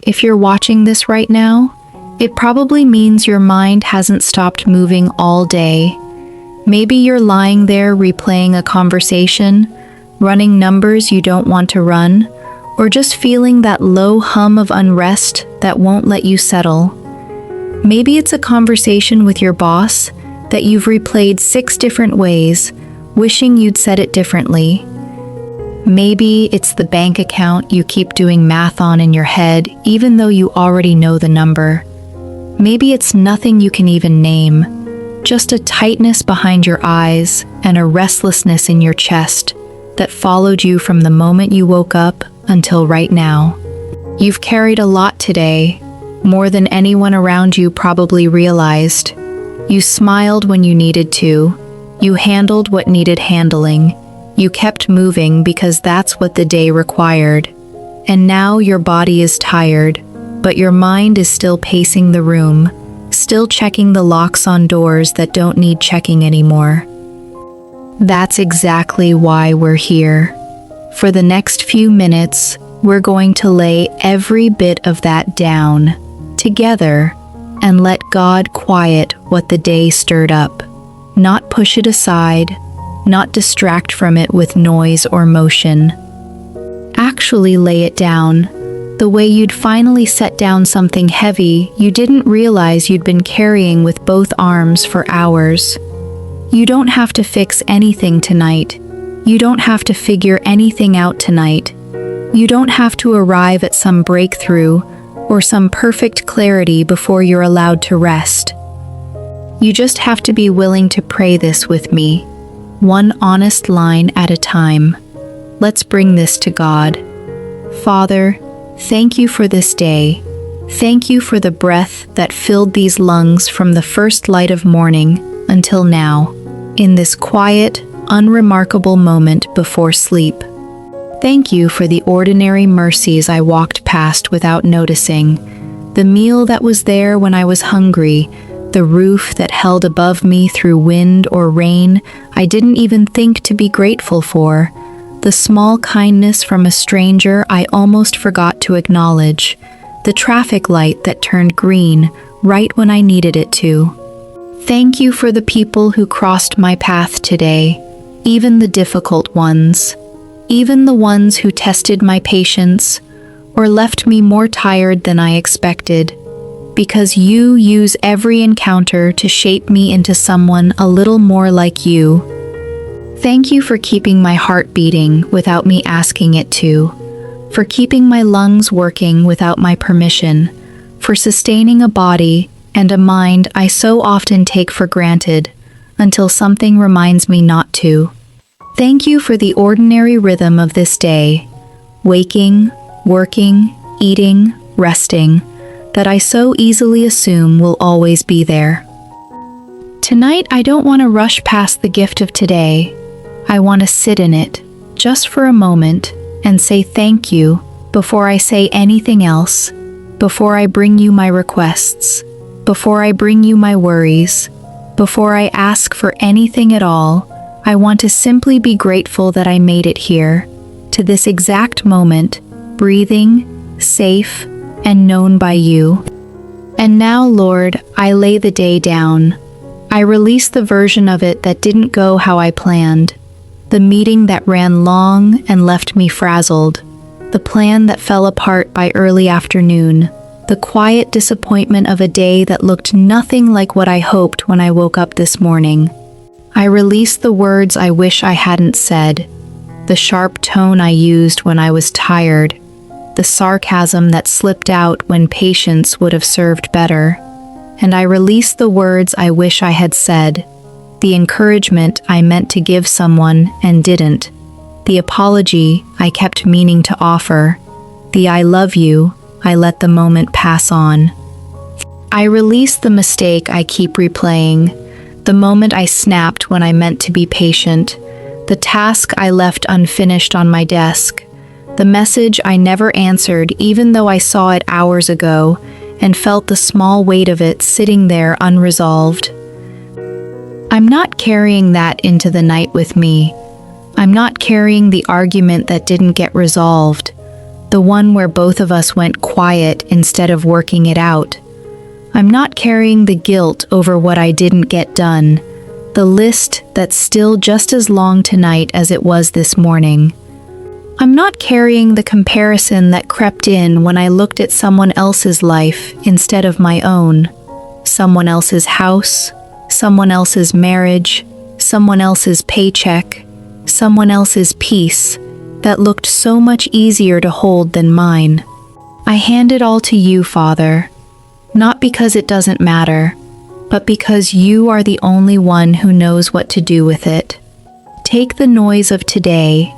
If you're watching this right now, it probably means your mind hasn't stopped moving all day. Maybe you're lying there replaying a conversation, running numbers you don't want to run, or just feeling that low hum of unrest that won't let you settle. Maybe it's a conversation with your boss that you've replayed 6 different ways, wishing you'd said it differently. Maybe it's the bank account you keep doing math on in your head, even though you already know the number. Maybe it's nothing you can even name, just a tightness behind your eyes and a restlessness in your chest that followed you from the moment you woke up until right now. You've carried a lot today, more than anyone around you probably realized. You smiled when you needed to. You handled what needed handling. You kept moving because that's what the day required. And now your body is tired, but your mind is still pacing the room, still checking the locks on doors that don't need checking anymore. That's exactly why we're here. For the next few minutes, we're going to lay every bit of that down, together, and let God quiet what the day stirred up. Not push it aside, not distract from it with noise or motion. Actually lay it down, the way you'd finally set down something heavy you didn't realize you'd been carrying with both arms for hours. You don't have to fix anything tonight. You don't have to figure anything out tonight. You don't have to arrive at some breakthrough or some perfect clarity before you're allowed to rest. You just have to be willing to pray this with me, one honest line at a time. Let's bring this to God. Father, thank you for this day. Thank you for the breath that filled these lungs from the first light of morning until now, in this quiet, unremarkable moment before sleep. Thank you for the ordinary mercies I walked past without noticing, the meal that was there when I was hungry, the roof that held above me through wind or rain I didn't even think to be grateful for, the small kindness from a stranger I almost forgot to acknowledge, the traffic light that turned green right when I needed it to. Thank you for the people who crossed my path today, even the difficult ones, even the ones who tested my patience or left me more tired than I expected, because you use every encounter to shape me into someone a little more like you. Thank you for keeping my heart beating without me asking it to, for keeping my lungs working without my permission, for sustaining a body and a mind I so often take for granted until something reminds me not to. Thank you for the ordinary rhythm of this day, waking, working, eating, resting, that I so easily assume will always be there. Tonight, I don't want to rush past the gift of today. I want to sit in it, just for a moment, and say thank you before I say anything else, before I bring you my requests, before I bring you my worries, before I ask for anything at all. I want to simply be grateful that I made it here, to this exact moment, breathing, safe, and known by you. And now, Lord, I lay the day down. I release the version of it that didn't go how I planned, the meeting that ran long and left me frazzled, the plan that fell apart by early afternoon, the quiet disappointment of a day that looked nothing like what I hoped when I woke up this morning. I release the words I wish I hadn't said, the sharp tone I used when I was tired, the sarcasm that slipped out when patience would have served better. And I release the words I wish I had said, the encouragement I meant to give someone and didn't, the apology I kept meaning to offer, the I love you I let the moment pass on. I release the mistake I keep replaying, the moment I snapped when I meant to be patient, the task I left unfinished on my desk, the message I never answered even though I saw it hours ago and felt the small weight of it sitting there unresolved. I'm not carrying that into the night with me. I'm not carrying the argument that didn't get resolved, the one where both of us went quiet instead of working it out. I'm not carrying the guilt over what I didn't get done, the list that's still just as long tonight as it was this morning. I'm not carrying the comparison that crept in when I looked at someone else's life instead of my own. Someone else's house, someone else's marriage, someone else's paycheck, someone else's peace that looked so much easier to hold than mine. I hand it all to you, Father, not because it doesn't matter, but because you are the only one who knows what to do with it. Take the noise of today,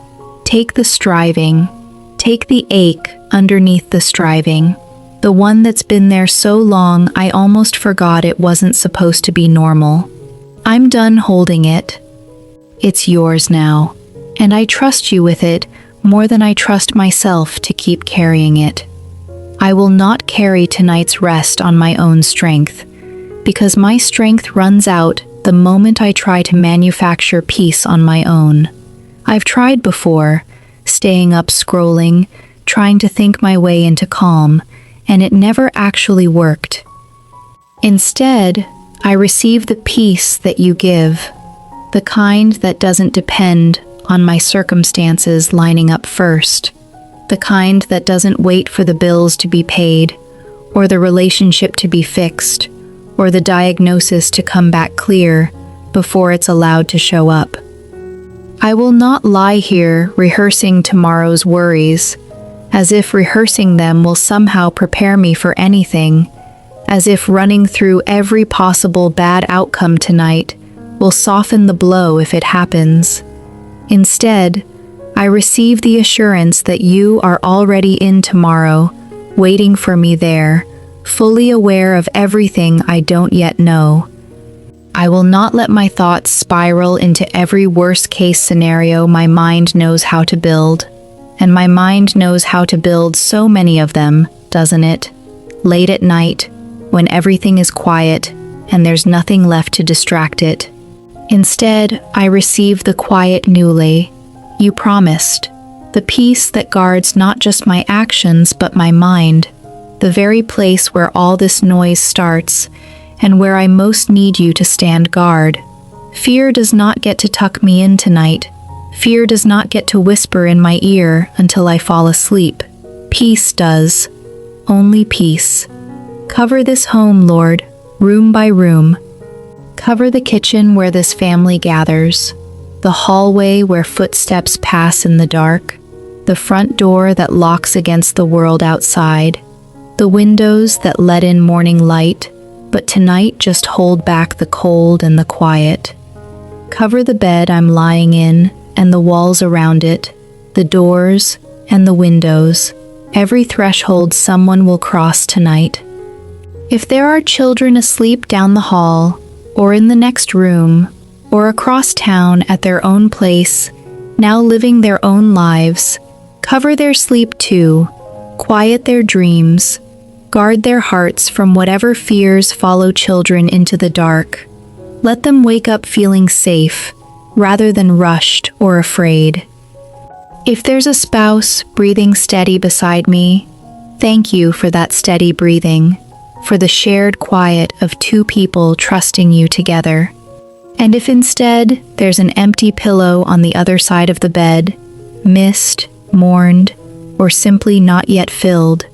take the striving, take the ache underneath the striving, the one that's been there so long I almost forgot it wasn't supposed to be normal. I'm done holding it. It's yours now, and I trust you with it more than I trust myself to keep carrying it. I will not carry tonight's rest on my own strength, because my strength runs out the moment I try to manufacture peace on my own. I've tried before, staying up scrolling, trying to think my way into calm, and it never actually worked. Instead, I receive the peace that you give, the kind that doesn't depend on my circumstances lining up first, the kind that doesn't wait for the bills to be paid, or the relationship to be fixed, or the diagnosis to come back clear before it's allowed to show up. I will not lie here rehearsing tomorrow's worries, as if rehearsing them will somehow prepare me for anything, as if running through every possible bad outcome tonight will soften the blow if it happens. Instead, I receive the assurance that you are already in tomorrow, waiting for me there, fully aware of everything I don't yet know. I will not let my thoughts spiral into every worst-case scenario my mind knows how to build. And my mind knows how to build so many of them, doesn't it? Late at night, when everything is quiet and there's nothing left to distract it. Instead, I receive the quiet newly. You promised, the peace that guards not just my actions but my mind, the very place where all this noise starts and where I most need you to stand guard. Fear does not get to tuck me in tonight. Fear does not get to whisper in my ear until I fall asleep. Peace does. Only peace. Cover this home, Lord, room by room. Cover the kitchen where this family gathers, the hallway where footsteps pass in the dark, the front door that locks against the world outside, the windows that let in morning light, but tonight just hold back the cold and the quiet. Cover the bed I'm lying in and the walls around it, the doors and the windows, every threshold someone will cross tonight. If there are children asleep down the hall, or in the next room, or across town at their own place, now living their own lives, cover their sleep too, quiet their dreams, guard their hearts from whatever fears follow children into the dark. Let them wake up feeling safe, rather than rushed or afraid. If there's a spouse breathing steady beside me, thank you for that steady breathing, for the shared quiet of two people trusting you together. And if instead there's an empty pillow on the other side of the bed, missed, mourned, or simply not yet filled,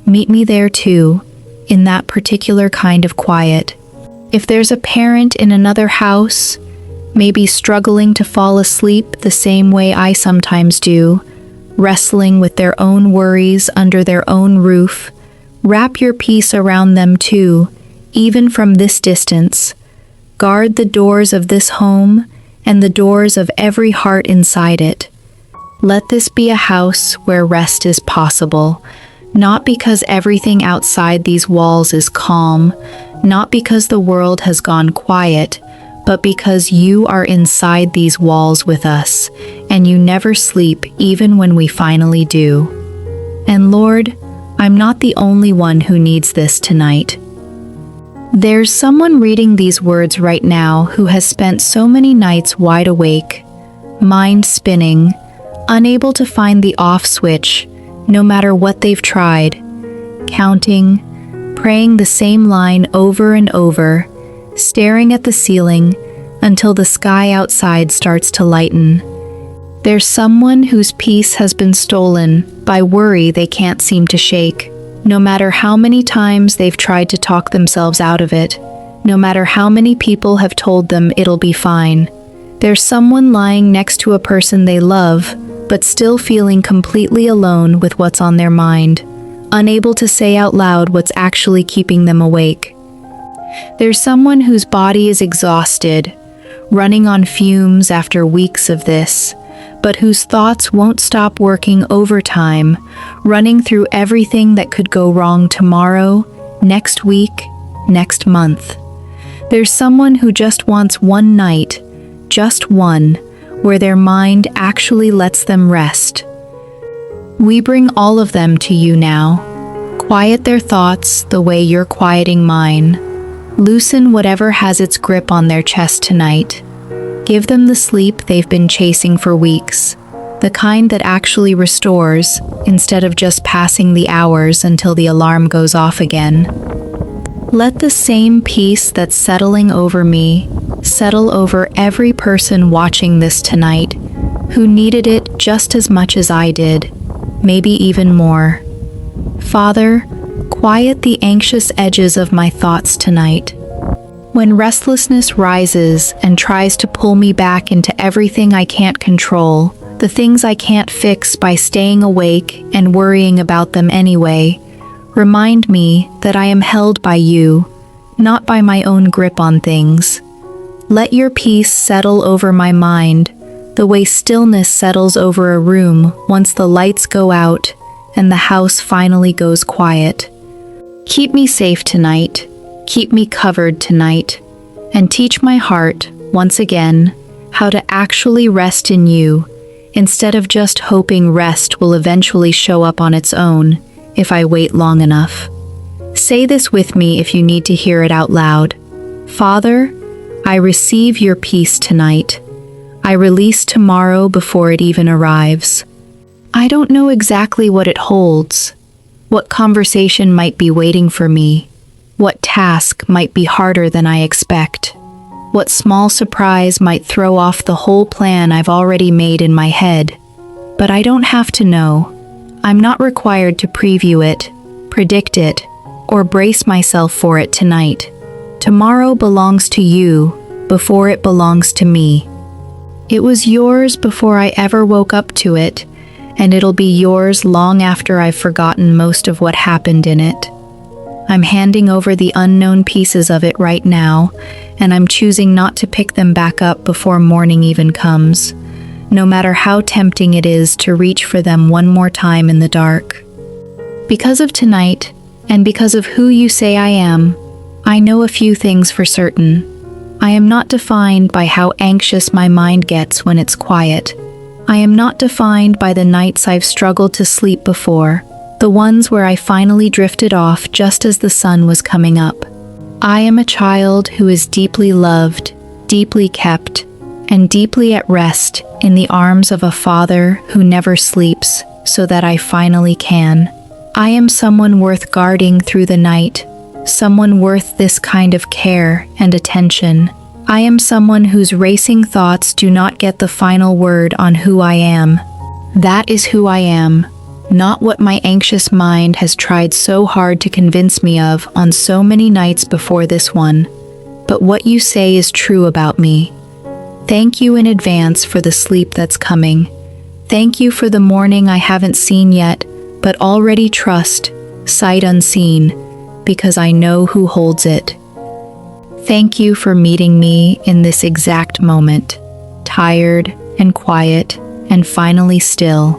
meet me there too, in that particular kind of quiet. If there's a parent in another house, maybe struggling to fall asleep the same way I sometimes do, wrestling with their own worries under their own roof, wrap your peace around them too, even from this distance. Guard the doors of this home and the doors of every heart inside it. Let this be a house where rest is possible, not because everything outside these walls is calm, not because the world has gone quiet, but because you are inside these walls with us, and you never sleep even when we finally do. And Lord, I'm not the only one who needs this tonight. There's someone reading these words right now who has spent so many nights wide awake, mind spinning, unable to find the off switch, no matter what they've tried, counting, praying the same line over and over, staring at the ceiling until the sky outside starts to lighten. There's someone whose peace has been stolen by worry they can't seem to shake, no matter how many times they've tried to talk themselves out of it, no matter how many people have told them it'll be fine. There's someone lying next to a person they love, but still feeling completely alone with what's on their mind, unable to say out loud what's actually keeping them awake. There's someone whose body is exhausted, running on fumes after weeks of this, but whose thoughts won't stop working overtime, running through everything that could go wrong tomorrow, next week, next month. There's someone who just wants one night, just one, where their mind actually lets them rest. We bring all of them to you now. Quiet their thoughts the way you're quieting mine. Loosen whatever has its grip on their chest tonight. Give them the sleep they've been chasing for weeks, the kind that actually restores, instead of just passing the hours until the alarm goes off again. Let the same peace that's settling over me settle over every person watching this tonight, who needed it just as much as I did, maybe even more. Father, quiet the anxious edges of my thoughts tonight. When restlessness rises and tries to pull me back into everything I can't control, the things I can't fix by staying awake and worrying about them anyway, remind me that I am held by you, not by my own grip on things. Let your peace settle over my mind, the way stillness settles over a room once the lights go out and the house finally goes quiet. Keep me safe tonight, keep me covered tonight, and teach my heart, once again, how to actually rest in you, instead of just hoping rest will eventually show up on its own if I wait long enough. Say this with me if you need to hear it out loud. Father, I receive your peace tonight. I release tomorrow before it even arrives. I don't know exactly what it holds, what conversation might be waiting for me, what task might be harder than I expect, what small surprise might throw off the whole plan I've already made in my head. But I don't have to know. I'm not required to preview it, predict it, or brace myself for it tonight. Tomorrow belongs to you before it belongs to me. It was yours before I ever woke up to it, and it'll be yours long after I've forgotten most of what happened in it. I'm handing over the unknown pieces of it right now, and I'm choosing not to pick them back up before morning even comes, no matter how tempting it is to reach for them one more time in the dark. Because of tonight, and because of who you say I am, I know a few things for certain. I am not defined by how anxious my mind gets when it's quiet. I am not defined by the nights I've struggled to sleep before, the ones where I finally drifted off just as the sun was coming up. I am a child who is deeply loved, deeply kept, and deeply at rest in the arms of a father who never sleeps so that I finally can. I am someone worth guarding through the night, someone worth this kind of care and attention. I am someone whose racing thoughts do not get the final word on who I am. That is who I am, not what my anxious mind has tried so hard to convince me of on so many nights before this one, but what you say is true about me. Thank you in advance for the sleep that's coming. Thank you for the morning I haven't seen yet, but already trust, sight unseen, because I know who holds it. Thank you for meeting me in this exact moment, tired and quiet and finally still,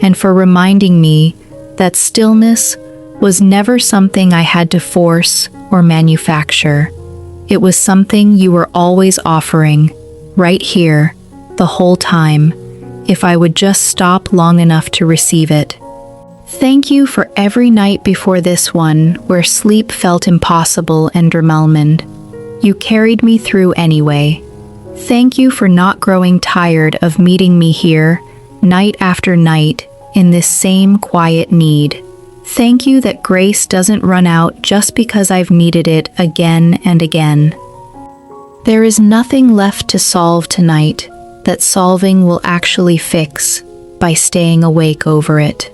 and for reminding me that stillness was never something I had to force or manufacture. It was something you were always offering, right here, the whole time, if I would just stop long enough to receive it. Thank you for every night before this one where sleep felt impossible and Dermelmond. You carried me through anyway. Thank you for not growing tired of meeting me here, night after night, in this same quiet need. Thank you that grace doesn't run out just because I've needed it again and again. There is nothing left to solve tonight that solving will actually fix by staying awake over it.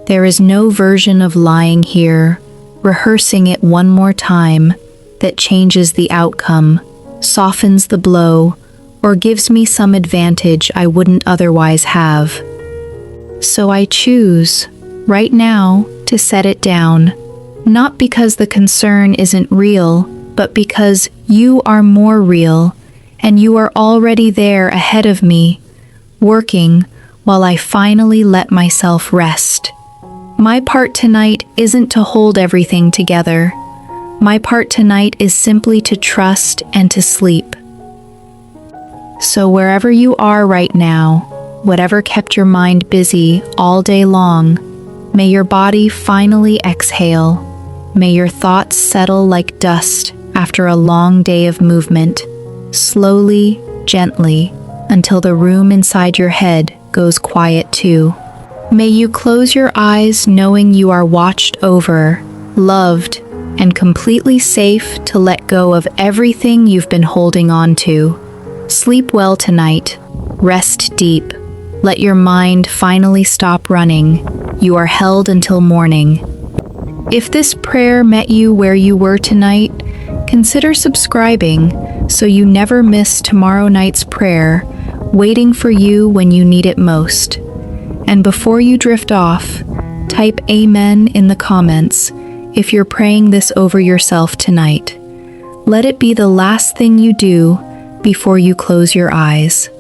There is no version of lying here, rehearsing it one more time, that changes the outcome, softens the blow, or gives me some advantage I wouldn't otherwise have. So I choose, right now, to set it down, not because the concern isn't real, but because you are more real, and you are already there ahead of me, working while I finally let myself rest. My part tonight isn't to hold everything together. My part tonight is simply to trust and to sleep. So wherever you are right now, whatever kept your mind busy all day long, may your body finally exhale. May your thoughts settle like dust after a long day of movement, slowly, gently, until the room inside your head goes quiet too. May you close your eyes knowing you are watched over, loved, and completely safe to let go of everything you've been holding on to. Sleep well tonight. Rest deep. Let your mind finally stop running. You are held until morning. If this prayer met you where you were tonight, consider subscribing so you never miss tomorrow night's prayer, waiting for you when you need it most. And before you drift off, type Amen in the comments if you're praying this over yourself tonight. Let it be the last thing you do before you close your eyes.